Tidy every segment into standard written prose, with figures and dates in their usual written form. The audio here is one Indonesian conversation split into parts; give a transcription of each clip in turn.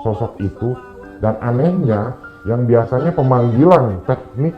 sosok itu. Dan anehnya, yang biasanya pemanggilan teknik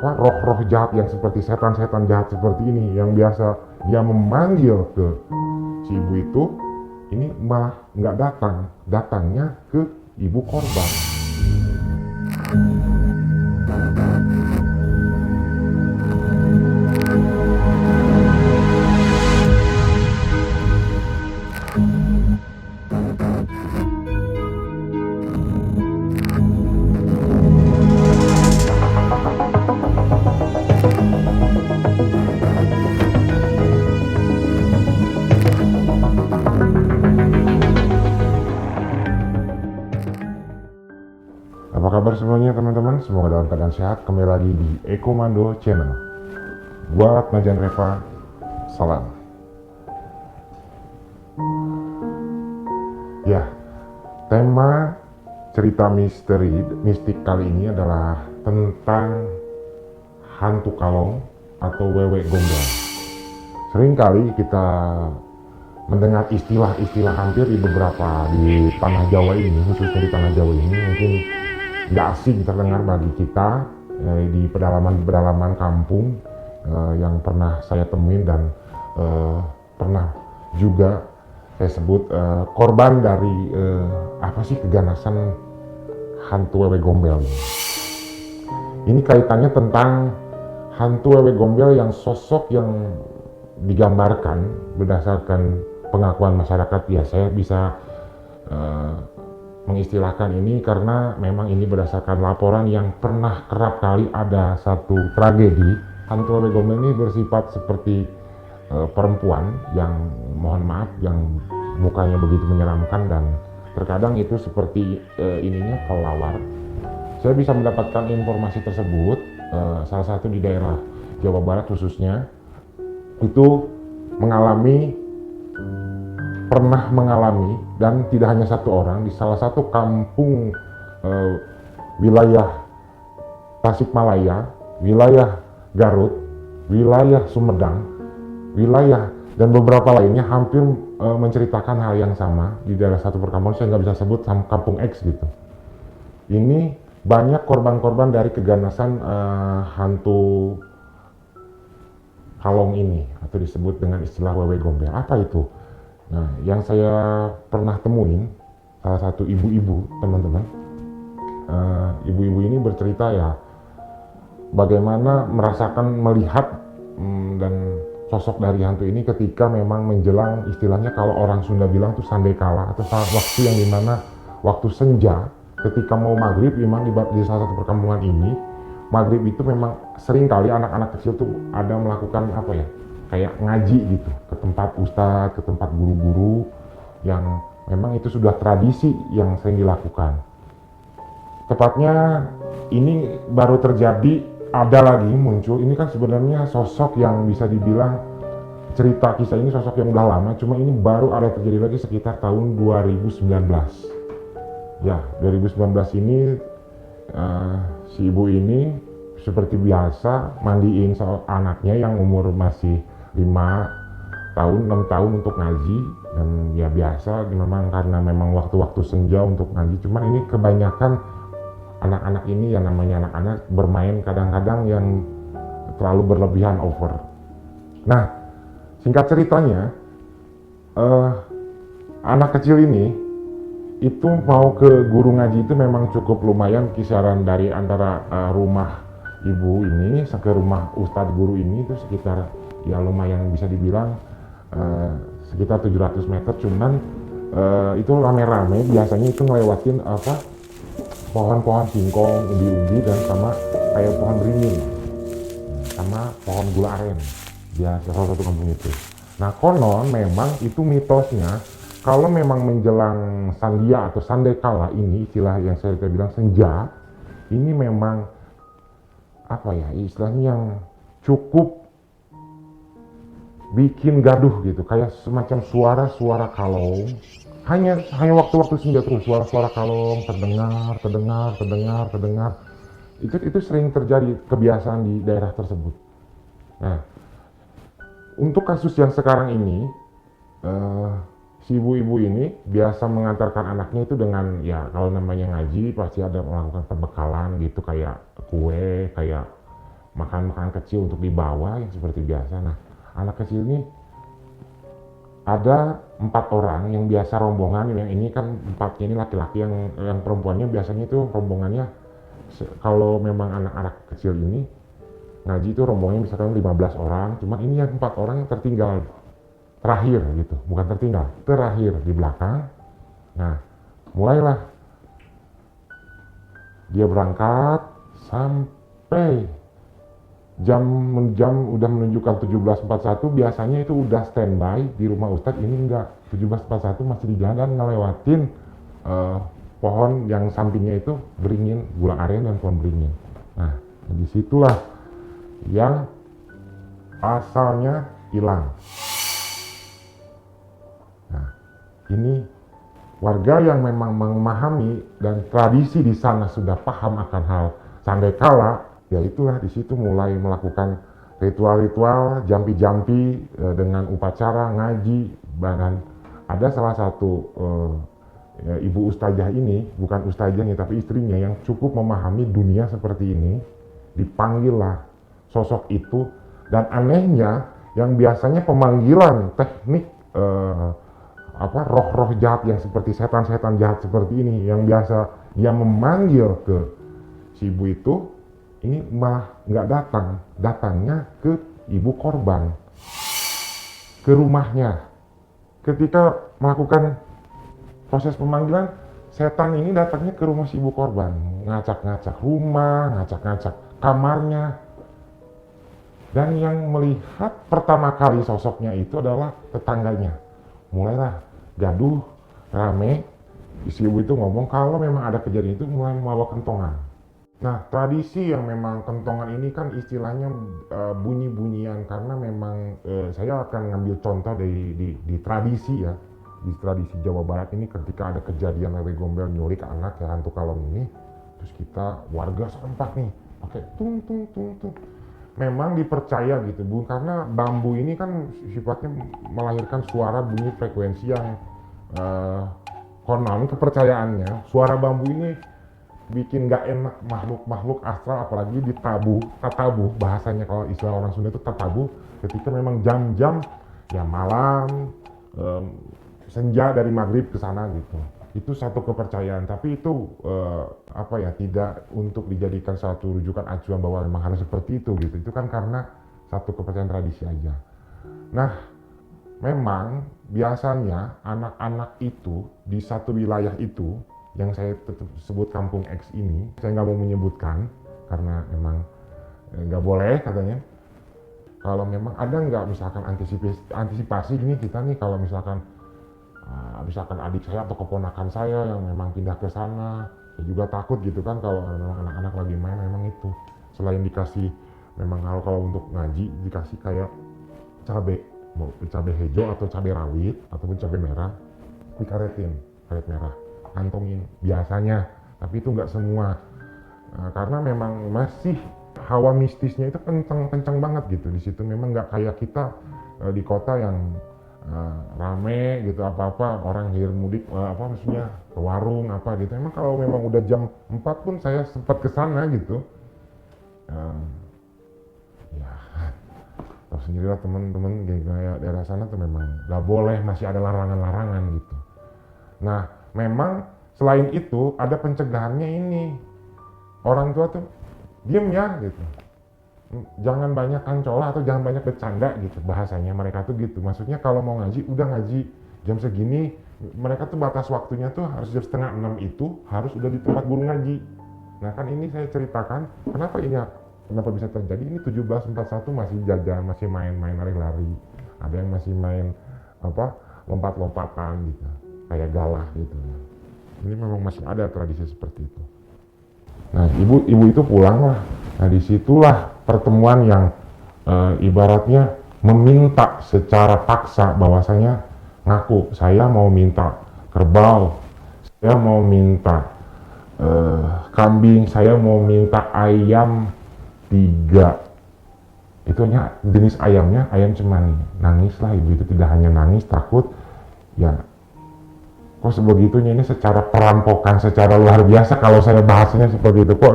roh-roh jahat yang seperti setan-setan jahat seperti ini, yang biasa dia memanggil ke si ibu itu, ini malah nggak datang, datangnya ke ibu korban. Apa kabar semuanya teman-teman? Semoga dalam keadaan sehat. Kembali lagi di Ekomando Channel. Buat Najan Reva, salam. Ya, tema cerita mistik kali ini adalah tentang hantu kalong atau wewe gombel. Seringkali kita mendengar istilah-istilah hampir di tanah Jawa ini, khususnya di tanah Jawa ini, mungkin nggak asing terdengar bagi kita di pedalaman kampung yang pernah saya temuin dan pernah juga saya sebut korban dari keganasan hantu wewe gombel ini. Ini kaitannya tentang hantu wewe gombel yang sosok yang digambarkan berdasarkan pengakuan masyarakat. Ya, saya bisa mengistilahkan ini karena memang ini berdasarkan laporan yang pernah kerap kali ada satu tragedi. Hantu wewe gombel ini bersifat seperti perempuan yang mohon maaf yang mukanya begitu menyeramkan dan terkadang itu seperti kelawar. Saya bisa mendapatkan informasi tersebut salah satu di daerah Jawa Barat khususnya itu pernah mengalami, dan tidak hanya satu orang, di salah satu kampung wilayah Tasikmalaya, wilayah Garut, wilayah Sumedang, wilayah dan beberapa lainnya hampir menceritakan hal yang sama di daerah satu perkampungan. Saya nggak bisa sebut kampung X gitu. Ini banyak korban-korban dari keganasan hantu kalong ini, atau disebut dengan istilah wewe gombel. Apa itu? Nah, yang saya pernah temuin salah satu ibu-ibu, teman-teman. Ibu-ibu ini bercerita ya bagaimana melihat dan sosok dari hantu ini ketika memang menjelang, istilahnya kalau orang Sunda bilang tuh sandekala, atau waktu yang dimana waktu senja ketika mau maghrib. Memang di salah satu perkampungan ini maghrib itu memang sering kali anak-anak kecil tuh ada melakukan kayak ngaji gitu ke tempat ustadz, ke tempat guru-guru yang memang itu sudah tradisi yang sering dilakukan. Tepatnya ini baru terjadi, ada lagi muncul. Ini kan sebenarnya sosok yang bisa dibilang cerita kisah ini sosok yang udah lama, cuma ini baru ada terjadi lagi sekitar tahun 2019. Ya, 2019 ini si ibu ini seperti biasa mandiin anaknya yang umur masih 5 tahun, 6 tahun untuk ngaji. Dan ya biasa memang karena memang waktu-waktu senja untuk ngaji. Cuman ini kebanyakan anak-anak ini, yang namanya anak-anak, bermain kadang-kadang yang terlalu berlebihan, over. Nah, singkat ceritanya anak kecil ini itu mau ke guru ngaji itu memang cukup lumayan, kisaran dari antara rumah ibu ini ke rumah ustadz guru ini itu sekitar ya lumayan bisa dibilang sekitar 700 meter. Cuman itu rame-rame biasanya itu ngelewatin pohon-pohon singkong, umbi-umbi, dan sama kayak pohon beringin sama pohon gula aren biasa salah satu kampung itu. Nah, konon memang itu mitosnya kalau memang menjelang sandia atau sandekala ini, istilah yang saya bilang senja, ini memang istilahnya yang cukup bikin gaduh gitu, kayak semacam suara-suara kalong. Hanya waktu-waktu senja terus suara-suara kalong terdengar. Itu sering terjadi kebiasaan di daerah tersebut. Nah, untuk kasus yang sekarang ini, si ibu-ibu ini biasa mengantarkan anaknya itu dengan, ya kalau namanya ngaji pasti ada melakukan perbekalan gitu, kayak kue, kayak makan-makan kecil untuk dibawa yang seperti biasa. Nah, anak kecil ini ada 4 orang yang biasa rombongan, yang ini kan 4-nya ini laki-laki, yang perempuannya biasanya itu rombongannya kalau memang anak-anak kecil ini ngaji itu rombongannya misalkan 15 orang, cuma ini yang 4 orang yang tertinggal terakhir gitu, bukan tertinggal, terakhir di belakang. Nah, mulailah dia berangkat sampai jam udah menunjukkan 17.41, biasanya itu udah standby di rumah Ustadz. Ini enggak, 17.41 masih di jalan ngelewatin pohon yang sampingnya itu beringin, gula aren dan pohon beringin. Nah, disitulah yang asalnya hilang. Nah, ini warga yang memang memahami dan tradisi di sana sudah paham akan hal sangkakala, ya itulah di situ mulai melakukan ritual-ritual, jampi-jampi dengan upacara ngaji. Dan ada salah satu ibu ustazah ini, bukan ustazahnya tapi istrinya yang cukup memahami dunia seperti ini, dipanggillah sosok itu. Dan anehnya, yang biasanya pemanggilan teknik roh-roh jahat yang seperti setan-setan jahat seperti ini, yang biasa dia memanggil ke si ibu itu, ini malah nggak datang, datangnya ke ibu korban, ke rumahnya. Ketika melakukan proses pemanggilan, setan ini datangnya ke rumah si ibu korban, ngacak-ngacak rumah, ngacak-ngacak kamarnya. Dan yang melihat pertama kali sosoknya itu adalah tetangganya. Mulailah gaduh, rame. Si ibu itu ngomong kalau memang ada kejadian itu mulai membawa kentongan. Nah, tradisi yang memang kentongan ini kan istilahnya bunyi-bunyian, karena memang saya akan ngambil contoh di tradisi ya. Di tradisi Jawa Barat ini, ketika ada kejadian wewe gombel nyulik anak ya, hantu kalong ini, terus kita warga serempak nih pakai tung tung tung tung. Memang dipercaya gitu Bu, karena bambu ini kan sifatnya melahirkan suara bunyi frekuensi yang konon kepercayaannya suara bambu ini bikin gak enak makhluk astral, apalagi tatabu bahasanya, kalau istilah orang Sunda itu tatabu, ketika memang jam-jam ya malam, senja dari maghrib ke sana gitu. Itu satu kepercayaan, tapi itu tidak untuk dijadikan satu rujukan acuan bahwa memang harus seperti itu gitu. Itu kan karena satu kepercayaan tradisi aja. Nah, memang biasanya anak-anak itu di satu wilayah itu, yang saya tetap sebut Kampung X ini, saya nggak mau menyebutkan karena memang nggak boleh katanya. Kalau memang ada nggak misalkan antisipasi gini kita nih, kalau misalkan adik saya atau keponakan saya yang memang pindah ke sana, saya juga takut gitu kan kalau memang anak-anak lagi main. Memang itu selain dikasih, memang kalau untuk ngaji dikasih kayak cabai, mau cabai hijau atau cabai rawit ataupun cabai merah, dikaretin karet merah, kantongin biasanya, tapi itu nggak semua. Karena memang masih hawa mistisnya itu kencang banget gitu di situ. Memang nggak kayak kita di kota yang rame gitu, apa-apa orang hilir mudik maksudnya ke warung apa gitu. Emang kalau memang udah jam 4 pun saya sempat ke sana gitu. Ya tahu sendirilah teman-teman, kayak daerah sana tuh memang nggak boleh, masih ada larangan-larangan gitu. Nah, memang selain itu ada pencegahannya ini. Orang tua tuh diem ya gitu. Jangan banyak kancola atau jangan banyak bercanda gitu, bahasanya mereka tuh gitu. Maksudnya kalau mau ngaji, udah ngaji jam segini, mereka tuh batas waktunya tuh harus jam 5:30 itu harus udah di tempat guru ngaji. Nah kan ini saya ceritakan kenapa bisa terjadi. Ini 17.41 masih jajan, masih main-main lari-lari. Ada yang masih main lompat-lompatan gitu, kayak galah gitu. Ini memang masih ada tradisi seperti itu. Nah, ibu itu pulang lah. Nah, disitulah pertemuan yang ibaratnya meminta secara paksa, bahwasanya ngaku saya mau minta kerbau, saya mau minta kambing, saya mau minta ayam 3. Itunya jenis ayamnya ayam cemani. Nangislah ibu itu, tidak hanya nangis takut, ya kok sebegitunya ini secara perampokan secara luar biasa kalau saya bahasnya seperti itu, kok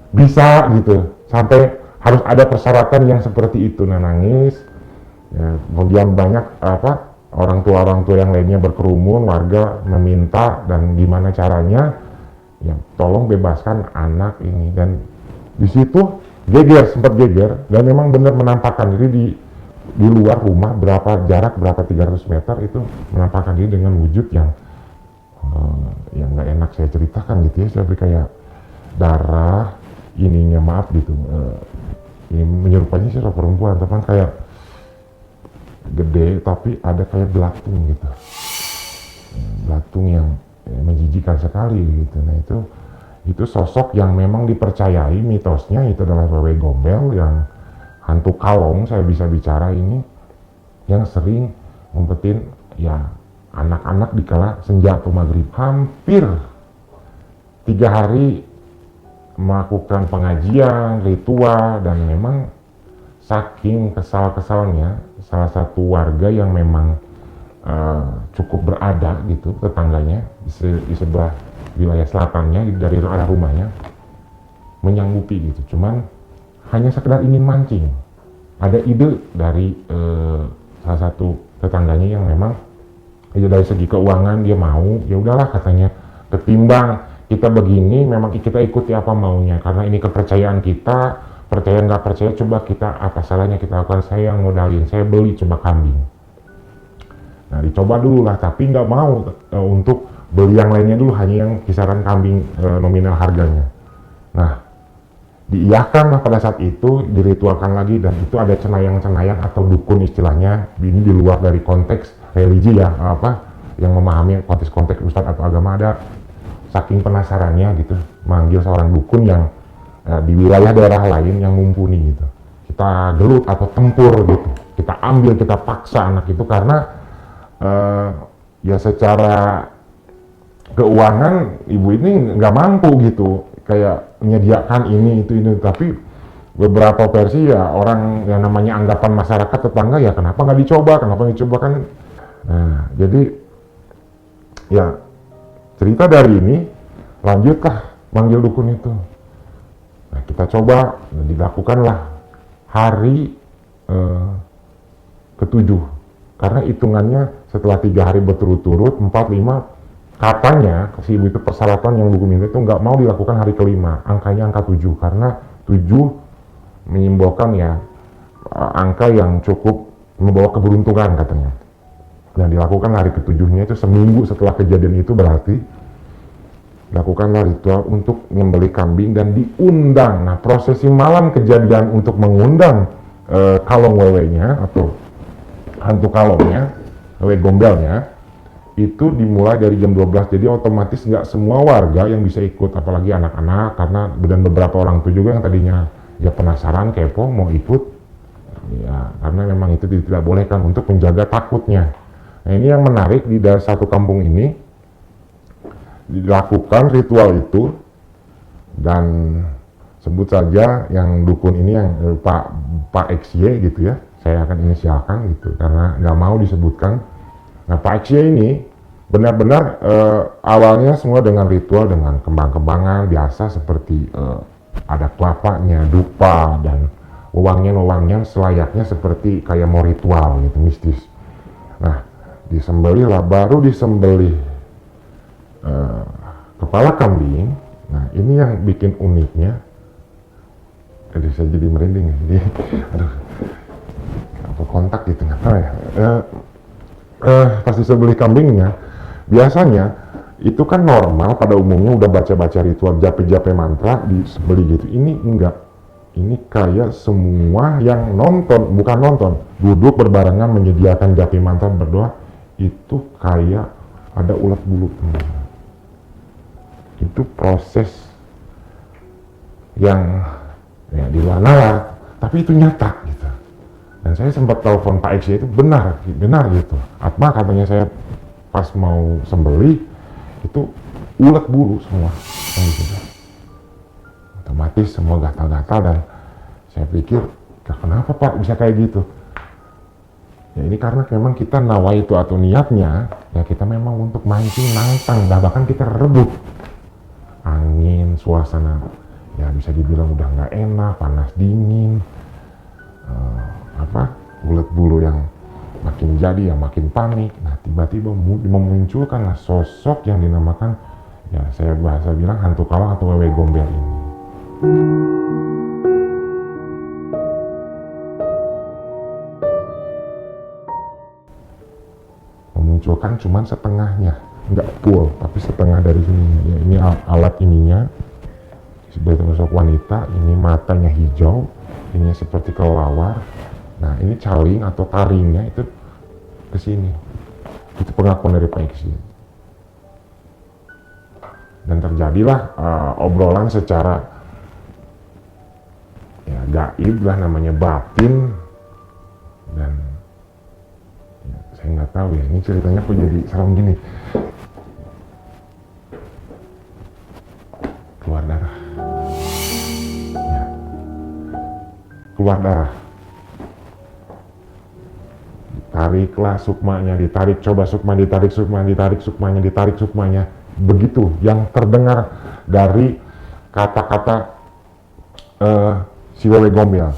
bisa gitu sampai harus ada persyaratan yang seperti itu. Nah, nangis ya, kemudian banyak orang tua yang lainnya berkerumun, warga meminta dan gimana caranya ya tolong bebaskan anak ini. Dan di situ sempat geger dan memang benar menampakkan diri di luar rumah jarak berapa 300 meter itu, menampakkan diri dengan wujud yang yang nggak enak saya ceritakan gitu ya, seperti kayak darah ininya, maaf gitu, ini menyerupai sih perempuan tapi kayak gede tapi ada kayak belatung gitu, belatung yang menjijikan sekali gitu. Nah itu sosok yang memang dipercayai mitosnya itu adalah wewe gombel yang hantu kalong, saya bisa bicara ini, yang sering ngumpetin ya anak-anak di kala senja atau maghrib. Hampir 3 hari melakukan pengajian, ritual, dan memang saking kesal-kesalnya salah satu warga yang memang cukup berada gitu, tetangganya di sebelah wilayah selatannya dari arah rumahnya menyanggupi gitu, cuman hanya sekedar ingin mancing. Ada ide dari salah satu tetangganya yang memang dari segi keuangan dia mau, ya udahlah katanya, ketimbang kita begini memang kita ikuti apa maunya karena ini kepercayaan kita, percaya nggak percaya coba kita, apa salahnya kita lakukan, saya yang modalin, saya beli coba kambing. Nah dicoba dulu lah, tapi nggak mau untuk beli yang lainnya dulu, hanya yang kisaran kambing nominal harganya. Nah diiyakan lah pada saat itu, diritualkan lagi, dan itu ada cenayang-cenayang atau dukun istilahnya, ini di luar dari konteks religi ya, yang memahami konteks ustadz atau agama, ada saking penasarannya gitu manggil seorang dukun yang di wilayah daerah lain yang mumpuni gitu, kita gelut atau tempur gitu, kita ambil, kita paksa anak itu karena ya secara keuangan ibu ini nggak mampu gitu kayak menyediakan ini itu, tapi beberapa versi ya orang yang namanya anggapan masyarakat tetangga, ya kenapa nggak dicoba kan. Nah jadi ya cerita dari ini lanjutlah manggil dukun itu. Nah kita coba dan dilakukanlah hari ketujuh, karena hitungannya setelah 3 hari berturut-turut 4, 5, katanya si ibu itu persyaratan yang dukun itu nggak mau dilakukan hari kelima, angkanya angka 7 karena 7 menyimbolkan ya angka yang cukup membawa keberuntungan katanya. Dan dilakukan hari ketujuhnya itu seminggu setelah kejadian itu, berarti lakukanlah ritual untuk menyembelih kambing dan diundang. Nah prosesi malam kejadian untuk mengundang kalong wewenya atau hantu kalongnya, wewe gombelnya, itu dimulai dari jam 12, jadi otomatis nggak semua warga yang bisa ikut, apalagi anak-anak, karena dan beberapa orang itu juga yang tadinya ya penasaran, kepo, mau ikut, ya karena memang itu tidak boleh kan, untuk menjaga takutnya. Nah ini yang menarik, di dalam satu kampung ini dilakukan ritual itu, dan sebut saja yang dukun ini yang Pak XY gitu ya, saya akan inisialkan gitu karena nggak mau disebutkan. Nah Pak XY ini benar-benar awalnya semua dengan ritual, dengan kembang-kembangan biasa seperti ada kelapanya, dupa, dan wewangian selayaknya seperti kayak mau ritual gitu, mistis. Nah disembelih lah, baru disembelih kepala kambing. Nah ini yang bikin uniknya, jadi saya jadi merinding ya, jadi aduh apa kontak gitu nggak tahu ya. Pas disembelih kambingnya, biasanya itu kan normal pada umumnya udah baca-baca ritual jape-jape mantra disembelih gitu. Ini enggak, ini kayak semua yang bukan nonton, duduk berbarengan menyediakan jape mantra berdoa, itu kayak ada ulat bulu. Itu proses yang ya di luar nalar, tapi itu nyata gitu. Dan saya sempat telepon Pak XY, itu benar gitu. Atma katanya, saya pas mau sembelih itu ulat bulu semua, gitu. Otomatis semua gatal-gatal, dan saya pikir kenapa Pak bisa kayak gitu. Ya ini karena memang kita nawaitu atau niatnya, ya kita memang untuk mancing, nantang, bahkan kita rebut angin, suasana, ya bisa dibilang udah nggak enak, panas dingin, bulat bulu yang makin jadi ya makin panik. Nah tiba-tiba memunculkanlah sosok yang dinamakan, ya saya bahasa bilang hantu kalong atau wewe gombel ini. Memunculkan cuman setengahnya, nggak full, tapi setengah dari sini. Ya, ini alat ininya sebagai sosok wanita, ini matanya hijau, ini seperti kelelawar. Nah ini caling atau taringnya itu ke sini. Itu pengakuan dari Pak Iksi. Dan terjadilah obrolan secara ya gaib lah, namanya batin. Dan ya, saya nggak tahu ya, ini ceritanya kok jadi serem gini. Keluar darah. Ya. Keluar darah. Tariklah sukmanya, ditarik, coba sukma, ditarik sukma, ditarik sukmanya, ditarik sukmanya. Begitu yang terdengar dari kata-kata si wewe gombel.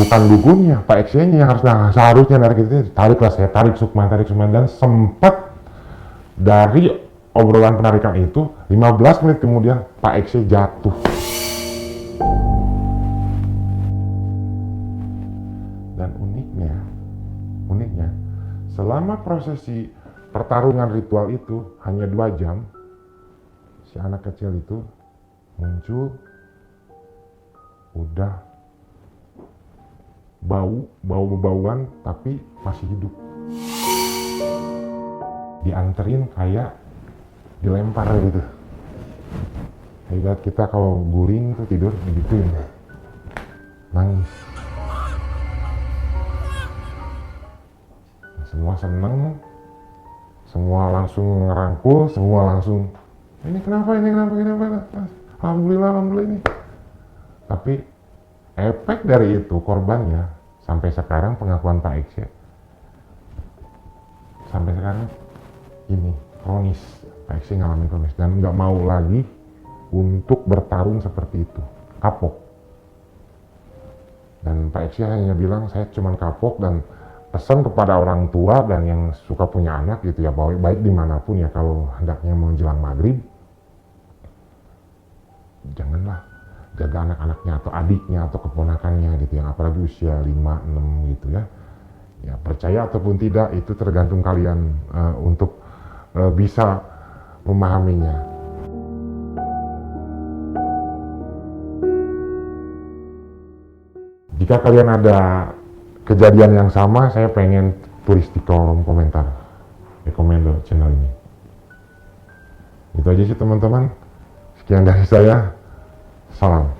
Bukan dukunnya, Pak X-nya yang seharusnya narik itu. Tariklah saya, tarik sukma, dan sempat dari obrolan penarikan itu 15 menit kemudian Pak X jatuh. Dan uniknya selama prosesi pertarungan ritual itu hanya 2 jam, si anak kecil itu muncul udah bau-bauan tapi masih hidup. Dianterin kayak dilempar gitu. Kayak kita kalau guring tuh tidur begituin, nangis. Semua seneng, semua langsung ngerangkul, semua langsung ini kenapa, alhamdulillah ini. Tapi efek dari itu korbannya sampai sekarang, pengakuan Pak X ya, sampai sekarang ini kronis. Pak X ngalamin kronis dan nggak mau lagi untuk bertarung seperti itu, kapok. Dan Pak X hanya bilang saya cuman kapok, dan pesan kepada orang tua dan yang suka punya anak gitu ya, baik dimanapun ya, kalau hendaknya mau jelang maghrib, janganlah jaga anak-anaknya atau adiknya atau keponakannya gitu ya, apalagi usia 5-6 gitu ya. Ya percaya ataupun tidak itu tergantung kalian untuk bisa memahaminya. Jika kalian ada kejadian yang sama, saya pengen tulis di kolom komentar, rekomend channel ini. Itu aja sih teman-teman. Sekian dari saya. Salam.